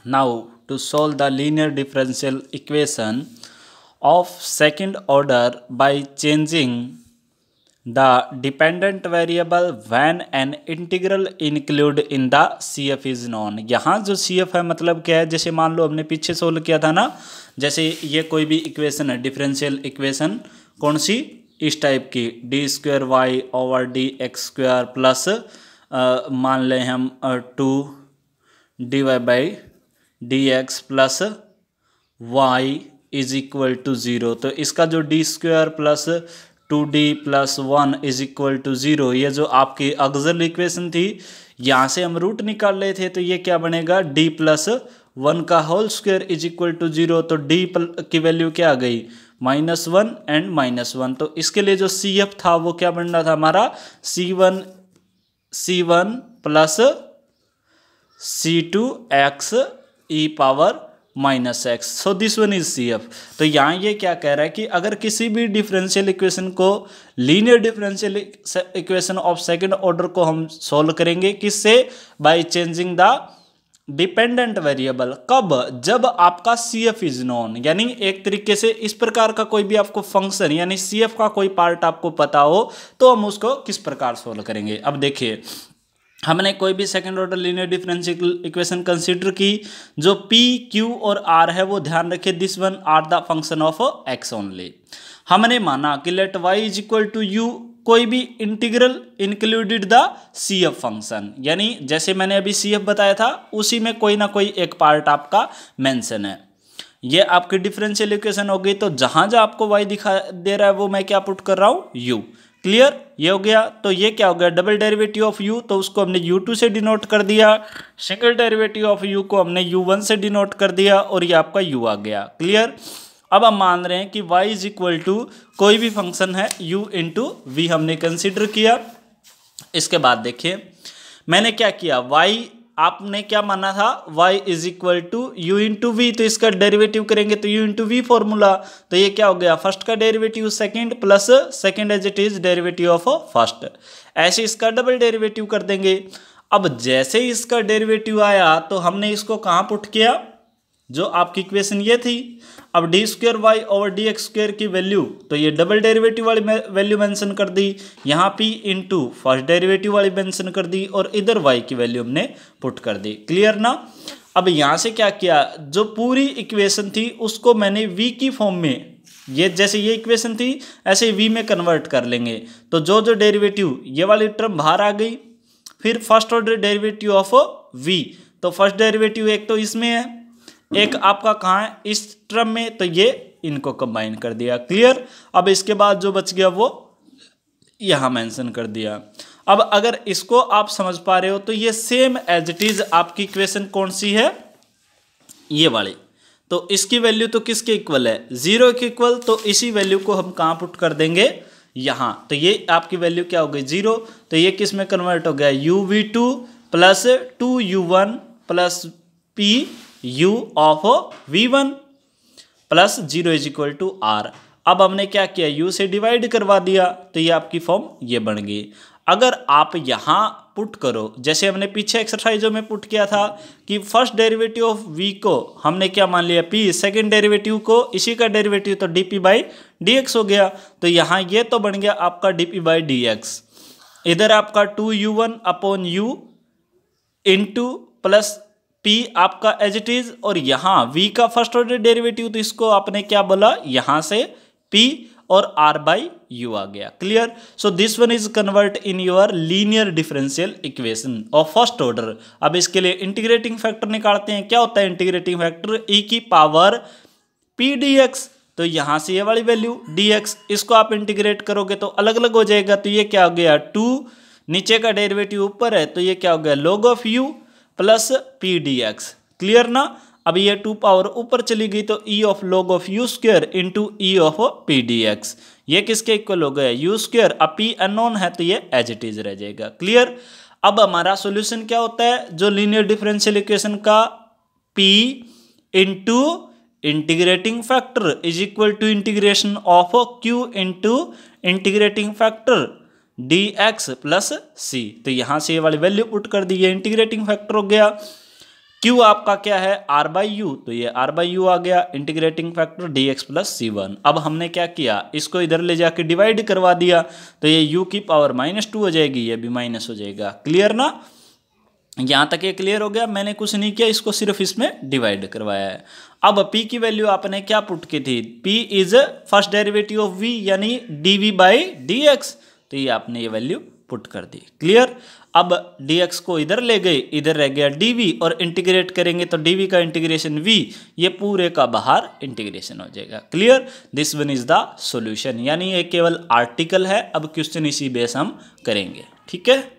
Now to solve the linear differential equation of second order by changing the dependent variable when an integral include in the CF is known। यहाँ जो CF है मतलब क्या है, जैसे मान लो हमने पीछे सोल्व किया था ना, जैसे ये कोई भी इक्वेशन है डिफरेंशियल इक्वेशन, कौन सी, इस टाइप की, D square Y over D X square plus मान लें हम 2 D Y by D X plus Y is equal to 0। तो इसका जो D square plus 2d plus 1 is equal to 0, ये जो आपकी ऑक्सिलरी इक्वेशन थी, यहाँ से हम रूट निकाल रहे थे, तो ये क्या बनेगा, d प्लस 1 का whole square is equal to 0। तो d की वैल्यू क्या आ गई, -1 एंड -1। तो इसके लिए जो CF था वो क्या बन रहा था हमारा, C1 plus C2 x e power -x। So this one is CF। तो यहाँ ये क्या कह रहा है कि अगर किसी भी डिफरेंशियल इक्वेशन को, linear differential equation of second order को हम सॉल्व करेंगे किससे, by changing the dependent variable. कब, जब आपका CF इज नोन, यानी एक तरीके से इस प्रकार का कोई भी आपको फंक्शन यानी CF का कोई पार्ट आपको पता हो तो हम उसको किस प्रकार सॉल्व करेंगे। अब देखिए, हमने कोई भी second order linear differential equation consider की, जो P, Q और R है वो ध्यान रखिए, this one are the function of x only. हमने माना कि let y is equal to u, कोई भी integral included the CF function, यानी जैसे मैंने अभी CF बताया था उसी में कोई ना कोई एक पार्ट आपका मेंशन है। ये आपकी डिफरेंशियल इक्वेशन हो गई, तो जहां जहां आपको y दिखा दे रहा है वो मैं क्या पुट कर रहा हूं, u। क्लियर, ये हो गया। तो ये क्या हो गया, डबल डेरिवेटिव ऑफ u, तो उसको हमने u2 से डिनोट कर दिया, सिंगल डेरिवेटिव ऑफ u को हमने u1 से डिनोट कर दिया, और ये आपका u आ गया। क्लियर। अब हम मान रहे हैं कि y इज इक्वल टू कोई भी फंक्शन है u इंटू वी हमने कंसिडर किया। इसके बाद देखिए मैंने क्या किया, y आपने क्या माना था, y is equal to u into V, तो इसका डेरिवेटिव करेंगे तो u इंटू वी फॉर्मूला, तो ये क्या हो गया, फर्स्ट का derivative second plus second as it is derivative of first, ऐसे इसका डबल डेरिवेटिव कर देंगे। अब जैसे ही इसका डेरिवेटिव आया तो हमने इसको कहाँ पुट किया, जो आपकी इक्वेशन ये थी। अब D square Y over D X square की वैल्यू, तो ये डबल डेरिवेटिव वाली वैल्यू मेंशन कर दी, यहाँ p इंटू फर्स्ट डेरिवेटिव वाली मेंशन कर दी, और इधर y की वैल्यू हमने पुट कर दी। क्लियर ना। अब यहाँ से क्या किया, जो पूरी इक्वेशन थी उसको मैंने v की फॉर्म में, ये जैसे ये इक्वेशन थी ऐसे v में कन्वर्ट कर लेंगे। तो जो जो डेरिवेटिव, ये वाली टर्म बाहर आ गई, फिर first order derivative of v, तो फर्स्ट डेरिवेटिव एक तो इसमें है, एक आपका कहाँ है, इस टर्म में, तो ये इनको कंबाइन कर दिया। क्लियर। अब इसके बाद जो बच गया वो यहाँ मेंशन कर दिया। अब अगर इसको आप समझ पा रहे हो तो ये सेम एज इट इज आपकी इक्वेशन कौन सी है, ये वाली। तो इसकी वैल्यू तो किसके इक्वल है, 0 के इक्वल, तो इसी वैल्यू को हम कहाँ पुट कर देंगे, यहाँ। तो ये आपकी वैल्यू क्या हो गई, 0। तो ये किस में कन्वर्ट हो गया, uv2 plus 2u1 plus p u of v1 plus 0 is equal to r। अब हमने क्या किया, u से डिवाइड करवा दिया, तो ये आपकी फॉर्म ये बन गई। अगर आप यहाँ पुट करो, जैसे हमने पीछे एक्सरसाइजों में पुट किया था कि फर्स्ट डेरिवेटिव ऑफ v को हमने क्या मान लिया, p, सेकेंड डेरिवेटिव को इसी का डेरिवेटिव, तो dp बाई dx हो गया। तो यहाँ ये तो बन गया आपका dp बाई dx, इधर आपका 2u1 upon u into plus p आपका एज इट इज, और यहाँ v का फर्स्ट ऑर्डर डेरिवेटिव, तो इसको आपने क्या बोला, यहाँ से p और r बाई u आ गया। Clear. So this one is convert in your linear differential equation of first order. अब इसके लिए इंटीग्रेटिंग फैक्टर निकालते हैं। क्या होता है इंटीग्रेटिंग फैक्टर, e की पावर p dx, तो यहाँ से ये वाली वैल्यू dx, इसको आप इंटीग्रेट करोगे तो अलग अलग हो जाएगा। तो ये क्या हो गया, 2, नीचे का डेरिवेटिव ऊपर है, तो ये क्या हो गया, log of u plus p dx। Clear ना। अब ये 2 पावर ऊपर चली गई, तो e of log of u square into e of p dx, ये किसके इक्वल हो गया, u स्क्वायर। अब p अननोन है तो ये एज इट इज रह जाएगा। क्लियर। अब हमारा सॉल्यूशन क्या होता है, जो लीनियर डिफरेंशियल इक्वेशन का p into integrating factor is equal to integration of q into integrating factor dx plus c। तो यहां से ये वाली वैल्यू पुट कर दी, ये इंटीग्रेटिंग फैक्टर हो गया। Q आपका क्या है r बाई यू, तो ये r बाई यू आ गया, integrating factor dx plus C1। अब हमने क्या किया, इसको इधर ले जाके डिवाइड करवा दिया, तो ये u की पावर -2 हो जाएगी, ये भी माइनस हो जाएगा। क्लियर ना, यहाँ तक ये क्लियर हो गया। मैंने कुछ नहीं किया, इसको सिर्फ इसमें डिवाइड करवाया है। अब p की वैल्यू आपने क्या पुट की थी, p is first derivative of v यानी dv बाई dx, तो ये आपने ये वैल्यू पुट कर दी। क्लियर। अब dx को इधर ले गए, इधर रह गया dv, और इंटीग्रेट करेंगे तो dv का इंटीग्रेशन v, ये पूरे का बाहर इंटीग्रेशन हो जाएगा। Clear. This one is the solution, यानी ये केवल आर्टिकल है। अब क्वेश्चन इसी बेस हम करेंगे। ठीक है।